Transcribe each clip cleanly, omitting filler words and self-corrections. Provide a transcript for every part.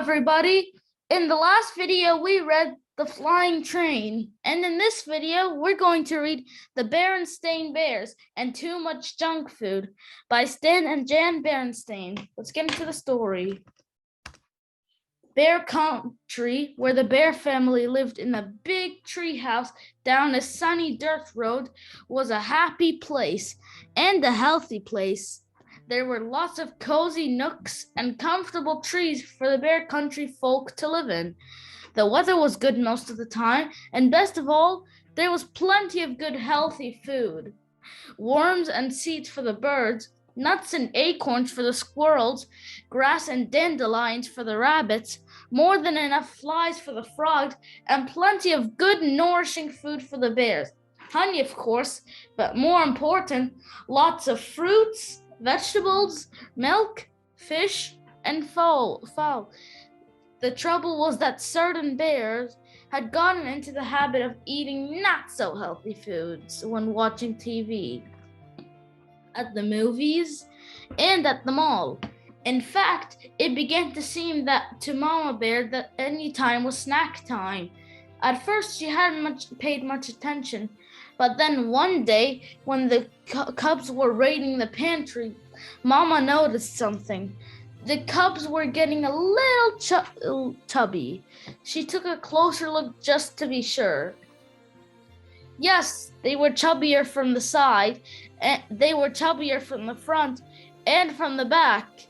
everybody. In the last video, we read The Flying Train. And in this video, we're going to read The Berenstain Bears and Too Much Junk Food by Stan and Jan Berenstain. Let's get into the story. Bear Country, where the Bear family lived in a big tree house down a sunny dirt road, was a happy place and a healthy place. There were lots of cozy nooks and comfortable trees for the Bear Country folk to live in. The weather was good most of the time, and best of all, there was plenty of good healthy food. Worms and seeds for the birds, nuts and acorns for the squirrels, grass and dandelions for the rabbits, more than enough flies for the frogs, and plenty of good nourishing food for the bears. Honey, of course, but more important, lots of fruits, vegetables, milk, fish, and fowl. The trouble was that certain bears had gotten into the habit of eating not so healthy foods when watching TV, at the movies, and at the mall. In fact, it began to seem that to Mama Bear that any time was snack time. At first, she hadn't paid much attention, but then one day, when the cubs were raiding the pantry, Mama noticed something. The cubs were getting a little chubby. She took a closer look just to be sure. Yes, they were chubbier from the side, and they were chubbier from the front and from the back.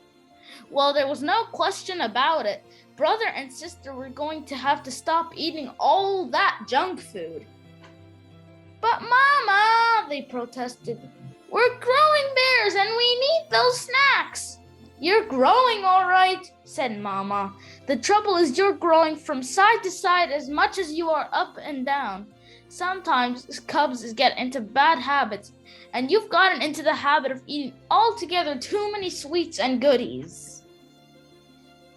Well, there was no question about it. Brother and sister were going to have to stop eating all that junk food. But Mama, they protested, we're growing bears and we need those snacks. You're growing all right, said Mama. The trouble is you're growing from side to side as much as you are up and down. Sometimes cubs get into bad habits, and you've gotten into the habit of eating altogether too many sweets and goodies.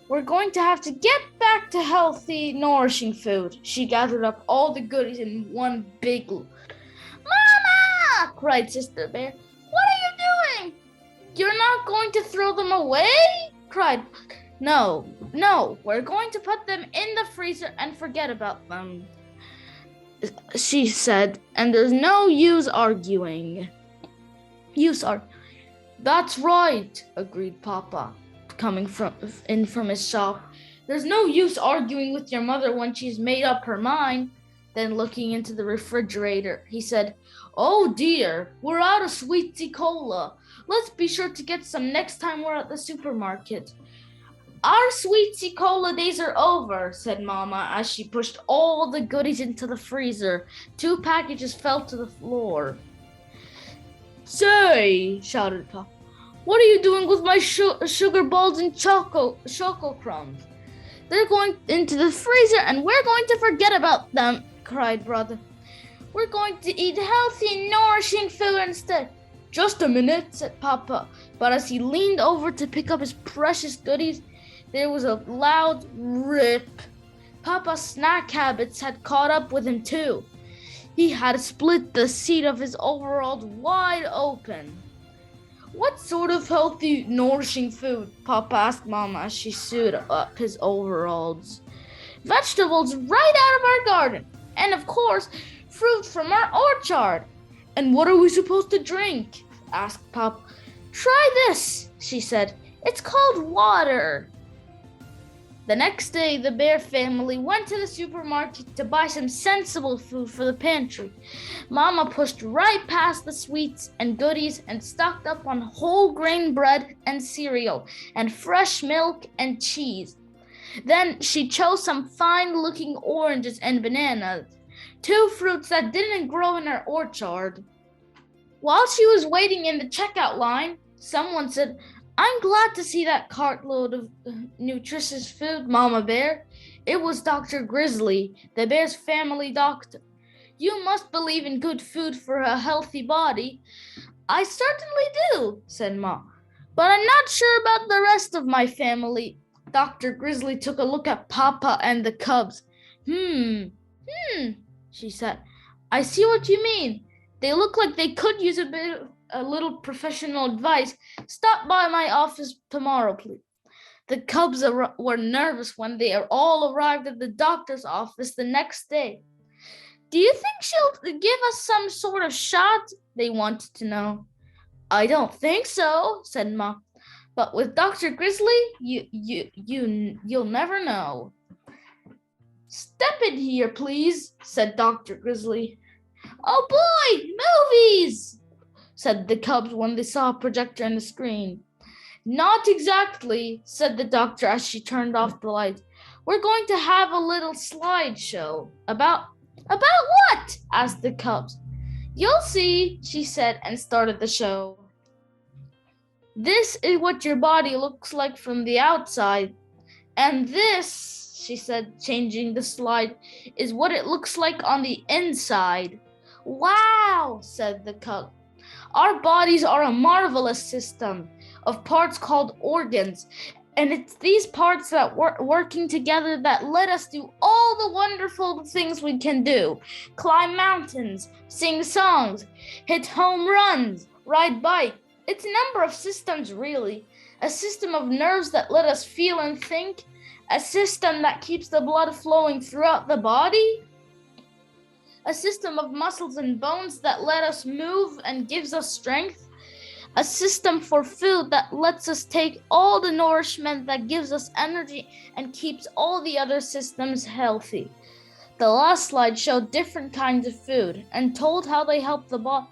We're going to have to get back to healthy, nourishing food. She gathered up all the goodies in one big load. Mama! Cried Sister Bear. What are you doing? You're not going to throw them away? Cried. No, we're going to put them in the freezer and forget about them, she said, and there's no use arguing. That's right, agreed Papa, coming from his shop. There's no use arguing with your mother when she's made up her mind. Then looking into the refrigerator, he said, oh dear, we're out of sweetie cola. Let's be sure to get some next time we're at the supermarket. Our sweetie cola days are over, said Mama as she pushed all the goodies into the freezer. 2 packages fell to the floor. Say, shouted Papa, what are you doing with my sugar balls and choco crumbs? They're going into the freezer and we're going to forget about them, cried Brother. We're going to eat healthy, nourishing food instead. Just a minute, said Papa, but as he leaned over to pick up his precious goodies, there was a loud rip. Papa's snack habits had caught up with him too. He had split the seat of his overalls wide open. What sort of healthy, nourishing food? Papa asked Mama as she sewed up his overalls. Vegetables right out of our garden, and of course, fruit from our orchard. And what are we supposed to drink? Asked Papa. Try this, she said. It's called water. The next day, the Bear family went to the supermarket to buy some sensible food for the pantry. Mama pushed right past the sweets and goodies and stocked up on whole grain bread and cereal and fresh milk and cheese. Then she chose some fine-looking oranges and bananas, 2 fruits that didn't grow in her orchard. While she was waiting in the checkout line, someone said, I'm glad to see that cartload of nutritious food, Mama Bear. It was Dr. Grizzly, the bear's family doctor. You must believe in good food for a healthy body. I certainly do, said Ma, but I'm not sure about the rest of my family. Dr. Grizzly took a look at Papa and the cubs. She said. I see what you mean. They look like they could use a little professional advice. Stop by my office tomorrow, please. The cubs were nervous when they all arrived at the doctor's office the next day. Do you think she'll give us some sort of shot? They wanted to know. I don't think so, said Mom. But with Dr. Grizzly, you'll never know. Step in here, please, said Dr. Grizzly. Oh boy, movies, said the cubs when they saw a projector on the screen. Not exactly, said the doctor as she turned off the light. We're going to have a little slideshow. About what? Asked the cubs. You'll see, she said and started the show. This is what your body looks like from the outside. And this, she said, changing the slide, is what it looks like on the inside. Wow, said the cub. Our bodies are a marvelous system of parts called organs. And it's these parts that working together that let us do all the wonderful things we can do. Climb mountains, sing songs, hit home runs, ride bikes. It's a number of systems, really. A system of nerves that let us feel and think. A system that keeps the blood flowing throughout the body. A system of muscles and bones that let us move and gives us strength. A system for food that lets us take all the nourishment that gives us energy and keeps all the other systems healthy. The last slide showed different kinds of food and told how they help the body.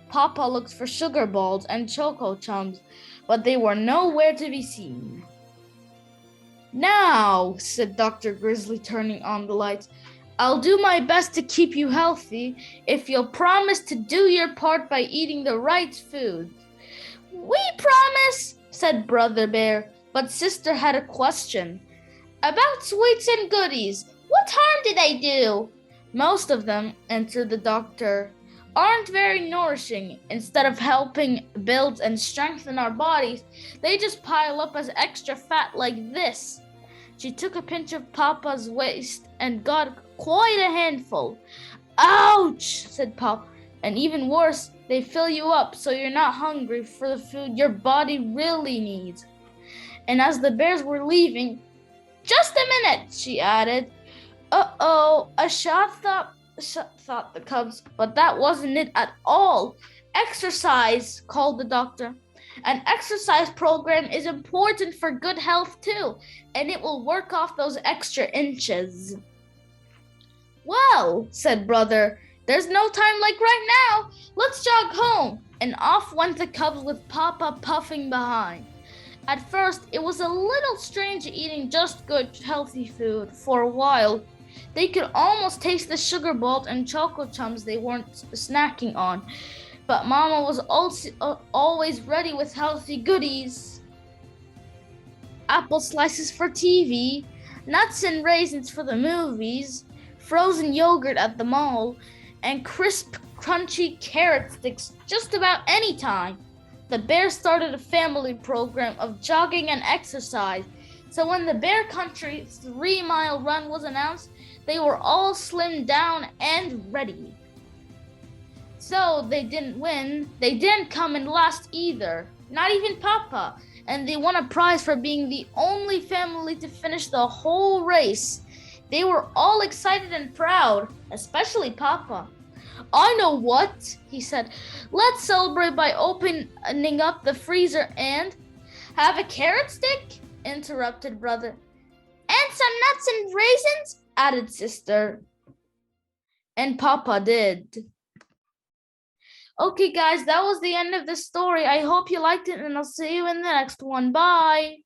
Papa looked for sugar balls and choco chums, but they were nowhere to be seen. Now, said Dr. Grizzly, turning on the lights, I'll do my best to keep you healthy if you'll promise to do your part by eating the right food. We promise, said Brother Bear, but Sister had a question. About sweets and goodies, what harm do they do? Most of them, answered the doctor, aren't very nourishing. Instead of helping build and strengthen our bodies, they just pile up as extra fat like this. She took a pinch of Papa's waist and got quite a handful. Ouch, said Papa. And even worse, they fill you up so you're not hungry for the food your body really needs. And as the bears were leaving, just a minute, she added. Uh-oh, a shot, thought the cubs, but that wasn't it at all. Exercise, called the doctor. An exercise program is important for good health too, and it will work off those extra inches. Well, said Brother, there's no time like right now. Let's jog home. And off went the cubs with Papa puffing behind. At first, it was a little strange eating just good, healthy food for a while. They could almost taste the sugar balls and choco chums they weren't snacking on. But Mama was also always ready with healthy goodies. Apple slices for TV, nuts and raisins for the movies, frozen yogurt at the mall, and crisp, crunchy carrot sticks just about any time. The bears started a family program of jogging and exercise. So when the Bear Country 3-mile run was announced, they were all slimmed down and ready. So they didn't win. They didn't come in last either. Not even Papa. And they won a prize for being the only family to finish the whole race. They were all excited and proud, especially Papa. I know what, he said. Let's celebrate by opening up the freezer and... Have a carrot stick? Interrupted Brother. And some nuts and raisins? Added Sister. And Papa did. Okay, guys, that was the end of the story. I hope you liked it, and I'll see you in the next one. Bye.